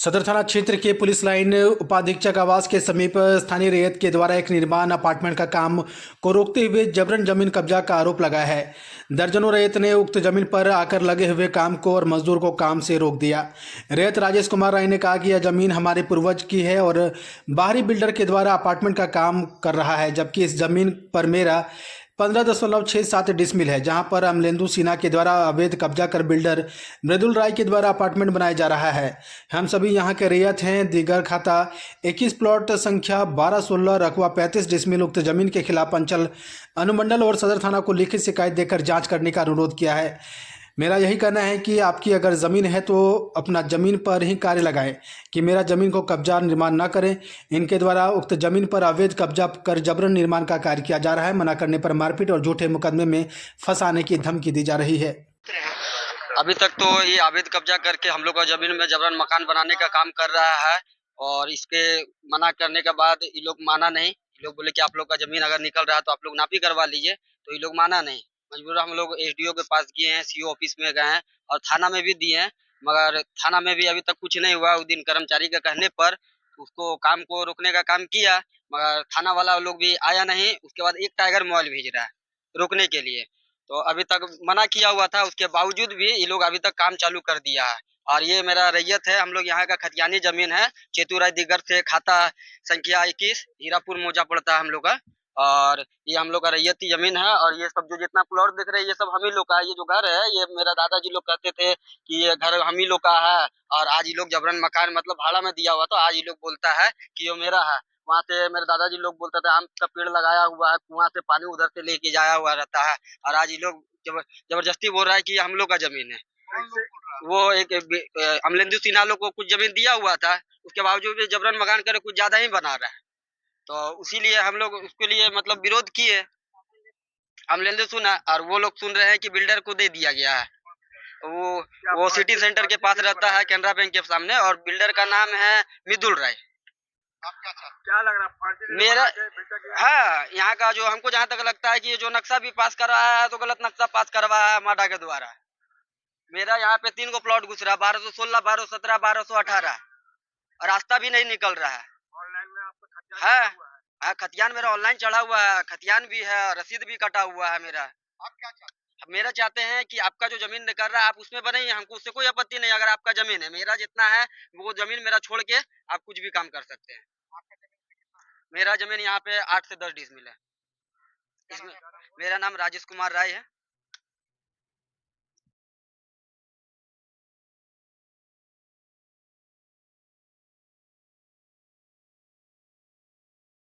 सदर थाना क्षेत्र के पुलिस लाइन उपाधीक्षक आवास के समीप स्थानीय रैयत के द्वारा एक निर्माण अपार्टमेंट का काम को रोकते हुए जबरन जमीन कब्जा का आरोप लगाया है। दर्जनों रैयत ने उक्त जमीन पर आकर लगे हुए काम को और मजदूर को काम से रोक दिया। रैयत राजेश कुमार राय ने कहा कि यह जमीन हमारे पूर्वज की है और बाहरी बिल्डर के द्वारा अपार्टमेंट का काम कर रहा है, जबकि इस जमीन पर मेरा 15.67 डिसमिल है, जहां पर अमलेंदु सिन्हा के द्वारा अवैध कब्जा कर बिल्डर मृदुल राय के द्वारा अपार्टमेंट बनाया जा रहा है। हम सभी यहां के रैयत हैं। दीगर खाता 21 प्लॉट संख्या 12-16 रकबा 35 डिसमिल उक्त जमीन के खिलाफ अंचल अनुमंडल और सदर थाना को लिखित शिकायत देकर जांच करने का अनुरोध किया है। मेरा यही कहना है कि आपकी अगर ज़मीन है तो अपना ज़मीन पर ही कार्य लगाएं, कि मेरा ज़मीन को कब्जा निर्माण ना करें। इनके द्वारा उक्त ज़मीन पर अवैध कब्जा कर जबरन निर्माण का कार्य किया जा रहा है। मना करने पर मारपीट और झूठे मुकदमे में फंसाने की धमकी दी जा रही है। अभी तक तो ये अवैध कब्जा करके हम लोग का जमीन में जबरन मकान बनाने का काम कर रहा है और इसके मना करने के बाद ये लोग माना नहीं। ये लोग बोले कि आप लोग का जमीन अगर निकल रहा है तो आप लोग नापी करवा लीजिए, तो ये लोग माना नहीं। मजबूर हम लोग एसडीओ के पास गए हैं, सीओ ऑफिस में गए हैं और थाना में भी दिए हैं, मगर थाना में भी अभी तक कुछ नहीं हुआ। उस दिन कर्मचारी के कहने पर उसको काम को रोकने का काम किया, मगर थाना वाला लोग भी आया नहीं। उसके बाद एक टाइगर मोबाइल भेज रहा है रोकने के लिए, तो अभी तक मना किया हुआ था, उसके बावजूद भी ये लोग अभी तक काम चालू कर दिया है। और ये मेरा रैयत है, हम लोग यहाँ का खतियानी जमीन है, चेतुराय दिगर से खाता संख्या 21 हीरापुर मौजा पड़ता है हम लोग का। और ये हम लोग का रैयती जमीन है और ये सब जो जितना प्लॉट दिख रहे हैं ये सब हम ही लोग का है। ये जो घर है ये मेरा दादाजी लोग कहते थे कि ये घर हम ही लोग का है, और आज ये लोग जबरन मकान मतलब भाड़ा में दिया हुआ, तो आज ये लोग बोलता है कि ये मेरा है। वहाँ से मेरे दादाजी लोग बोलते थे आम का पेड़ लगाया हुआ है, कुआं से पानी उधर से लेके जाया हुआ रहता है, और आज ये लोग जबरदस्ती बोल रहा है कि ये हम लोग का जमीन है। वो एक अमलेंदु सिन्हा लोग को कुछ जमीन दिया हुआ था, उसके बावजूद भी जबरन मकान करे कुछ ज्यादा ही बना रहा है, तो उसीलिए हम लोग उसके लिए मतलब विरोध किए। अमलेंदु सुना और वो लोग सुन रहे हैं कि बिल्डर को दे दिया गया है। वो सिटी सेंटर के पास रहता है, कैनरा बैंक के सामने, और बिल्डर का नाम है मृदुल राय। क्या लग रहा है मेरा हाँ, यहाँ का जो हमको जहाँ तक लगता है कि ये जो नक्शा भी पास कर रहा है तो गलत नक्शा पास करवाया है माडा के द्वारा। मेरा यहाँ पे 3 गो प्लॉट घुस रहा है, 1216, 1217, 1218, और रास्ता भी नहीं निकल रहा है। ऑनलाइन में आपको है हाँ, खतियान मेरा ऑनलाइन चढ़ा हुआ है, खतियान भी है, रसीद भी कटा हुआ है मेरा। आप क्या चाहते मेरा चाहते हैं कि आपका जो जमीन कर रहा है आप उसमें बनाइए, हमको उससे कोई आपत्ति नहीं। अगर आपका जमीन है, मेरा जितना है वो जमीन मेरा छोड़ के आप कुछ भी काम कर सकते हैं। मेरा जमीन यहाँ पे 8 से 10 डिसमिल है। इसमें मेरा नाम राजेश कुमार राय है।